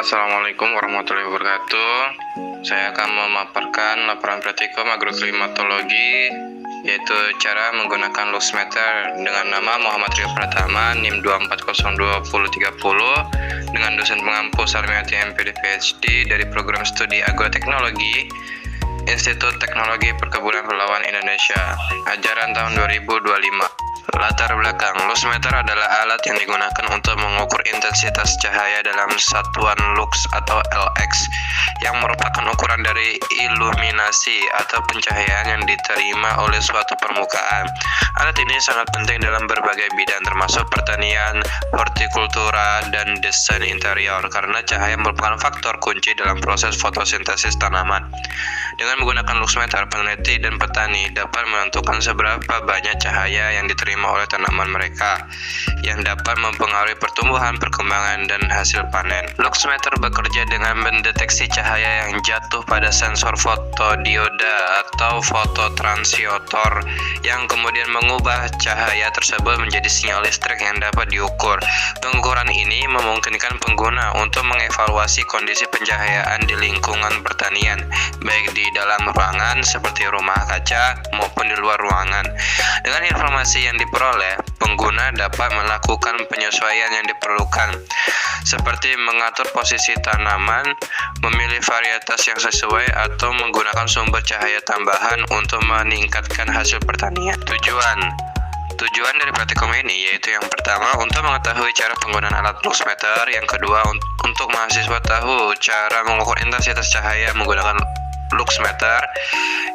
Assalamualaikum warahmatullahi wabarakatuh. Saya akan memaparkan laporan praktikum agroklimatologi, yaitu cara menggunakan luxmeter dengan nama Muhammad Rio Pratama, NIM 2402030, dengan dosen pengampu Sarmiati MPD PhD dari program studi agroteknologi Institut Teknologi Perkebunan Pahlawan Indonesia, ajaran tahun 2025. Latar belakang, luxmeter adalah alat yang digunakan untuk mengukur intensitas cahaya dalam satuan lux atau LX, yang merupakan ukuran dari iluminasi atau pencahayaan yang diterima oleh suatu permukaan. Alat ini sangat penting dalam berbagai bidang termasuk pertanian, hortikultura, dan desain interior karena cahaya merupakan faktor kunci dalam proses fotosintesis tanaman. Dengan menggunakan luxmeter, peneliti dan petani dapat menentukan seberapa banyak cahaya yang diterima oleh tanaman mereka, yang dapat mempengaruhi pertumbuhan, perkembangan, dan hasil panen. Luxmeter bekerja dengan mendeteksi cahaya yang jatuh pada sensor fotodioda atau fototransiator, yang kemudian mengubah cahaya tersebut menjadi sinyal listrik yang dapat diukur. Pengukuran ini memungkinkan pengguna untuk mengevaluasi kondisi pencahayaan di lingkungan pertanian, baik di dalam ruangan seperti rumah kaca maupun di luar ruangan. Dengan informasi yang diperoleh, pengguna dapat melakukan penyesuaian yang diperlukan, seperti mengatur posisi tanaman, memilih varietas yang sesuai, atau menggunakan sumber cahaya tambahan untuk meningkatkan hasil pertanian. Tujuan dari praktikum ini yaitu yang pertama untuk mengetahui cara penggunaan alat luxmeter, yang kedua untuk mahasiswa tahu cara mengukur intensitas cahaya menggunakan luxmeter,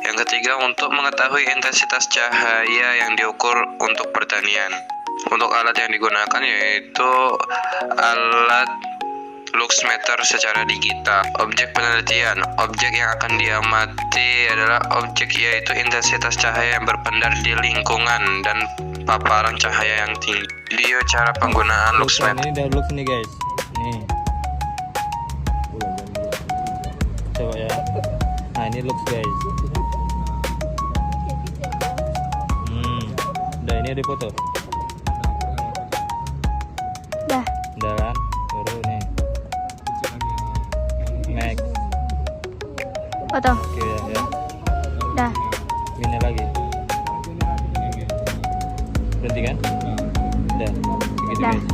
yang ketiga untuk mengetahui intensitas cahaya yang diukur untuk pertanian. Untuk alat yang digunakan yaitu alat luxmeter secara digital. Objek penelitian, objek yang akan diamati adalah objek yaitu intensitas cahaya yang berpendar di lingkungan dan paparan cahaya yang tinggi. Video cara penggunaan luxmeter. Ini udah lux nih guys. Nih. Coba ya. Nah ini lux guys. Udah ini ada foto. Udah kan? Baru nih. Max. Foto. Oke ya. Dah. Ini lagi. Berhenti kan? Udah. Begitu Dah. guys.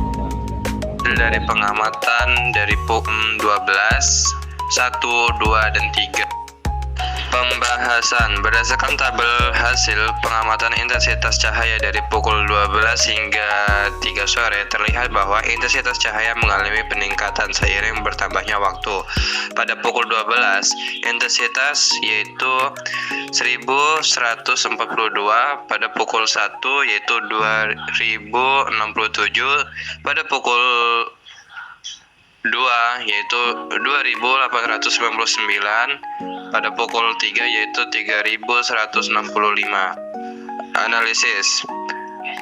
Dari pengamatan dari PUM 12, 1, 2, dan 3. Pembahasan berdasarkan tabel hasil pengamatan intensitas cahaya dari pukul 12 hingga 3 sore, terlihat bahwa intensitas cahaya mengalami peningkatan seiring bertambahnya waktu. Pada pukul 12, intensitas yaitu 1142, pada pukul 1 yaitu 2067, pada pukul 2 yaitu 2899, pada pukul 3 yaitu 3165. Analisis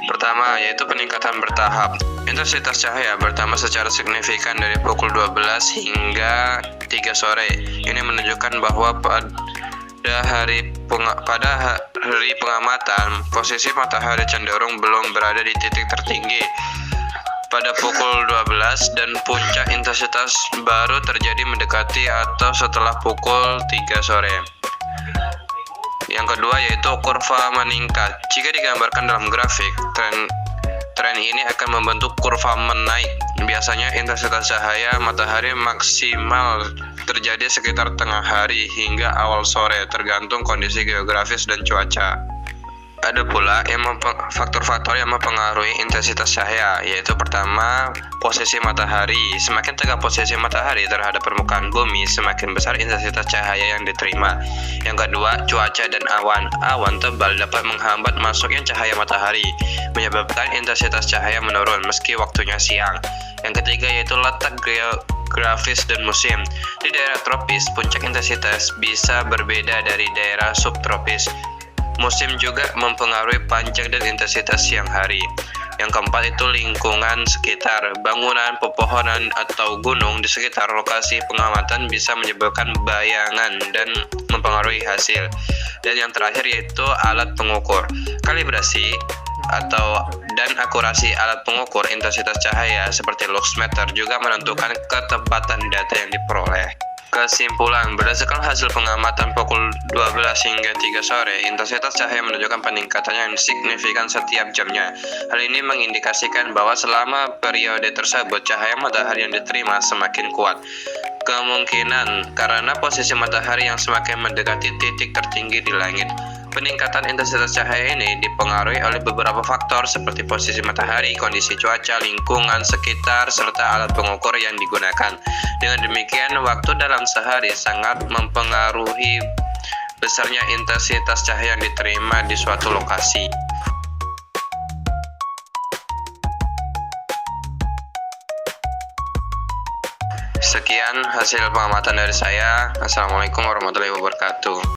pertama yaitu peningkatan bertahap. Intensitas cahaya bertambah secara signifikan dari pukul 12 hingga 3 sore. Ini menunjukkan bahwa pada hari pengamatan, posisi matahari cenderung belum berada di titik tertinggi pada pukul 12, dan puncak intensitas baru terjadi mendekati atau setelah pukul 3 sore. Yang kedua yaitu kurva meningkat. Jika digambarkan dalam grafik, tren ini akan membentuk kurva menaik. Biasanya intensitas cahaya matahari maksimal terjadi sekitar tengah hari hingga awal sore, tergantung kondisi geografis dan cuaca. Ada pula faktor-faktor yang mempengaruhi intensitas cahaya, yaitu pertama, posisi matahari. Semakin tegak posisi matahari terhadap permukaan bumi, semakin besar intensitas cahaya yang diterima. Yang kedua, cuaca dan awan. Awan tebal dapat menghambat masuknya cahaya matahari, menyebabkan intensitas cahaya menurun meski waktunya siang. Yang ketiga yaitu letak geografis dan musim. Di daerah tropis, puncak intensitas bisa berbeda dari daerah subtropis. Musim juga mempengaruhi panjang dan intensitas siang hari. Yang keempat itu lingkungan sekitar. Bangunan, pepohonan, atau gunung di sekitar lokasi pengamatan bisa menyebabkan bayangan dan mempengaruhi hasil. Dan yang terakhir yaitu alat pengukur. Kalibrasi atau Dan akurasi alat pengukur intensitas cahaya seperti luxmeter juga menentukan ketepatan data yang diperoleh. Kesimpulan, berdasarkan hasil pengamatan pukul 12 hingga 3 sore, intensitas cahaya menunjukkan peningkatan yang signifikan setiap jamnya. Hal ini mengindikasikan bahwa selama periode tersebut, cahaya matahari yang diterima semakin kuat. Kemungkinan karena posisi matahari yang semakin mendekati titik tertinggi di langit. Peningkatan intensitas cahaya ini dipengaruhi oleh beberapa faktor seperti posisi matahari, kondisi cuaca, lingkungan sekitar, serta alat pengukur yang digunakan. Dengan demikian, waktu dalam sehari sangat mempengaruhi besarnya intensitas cahaya yang diterima di suatu lokasi. Sekian hasil pengamatan dari saya. Assalamualaikum warahmatullahi wabarakatuh.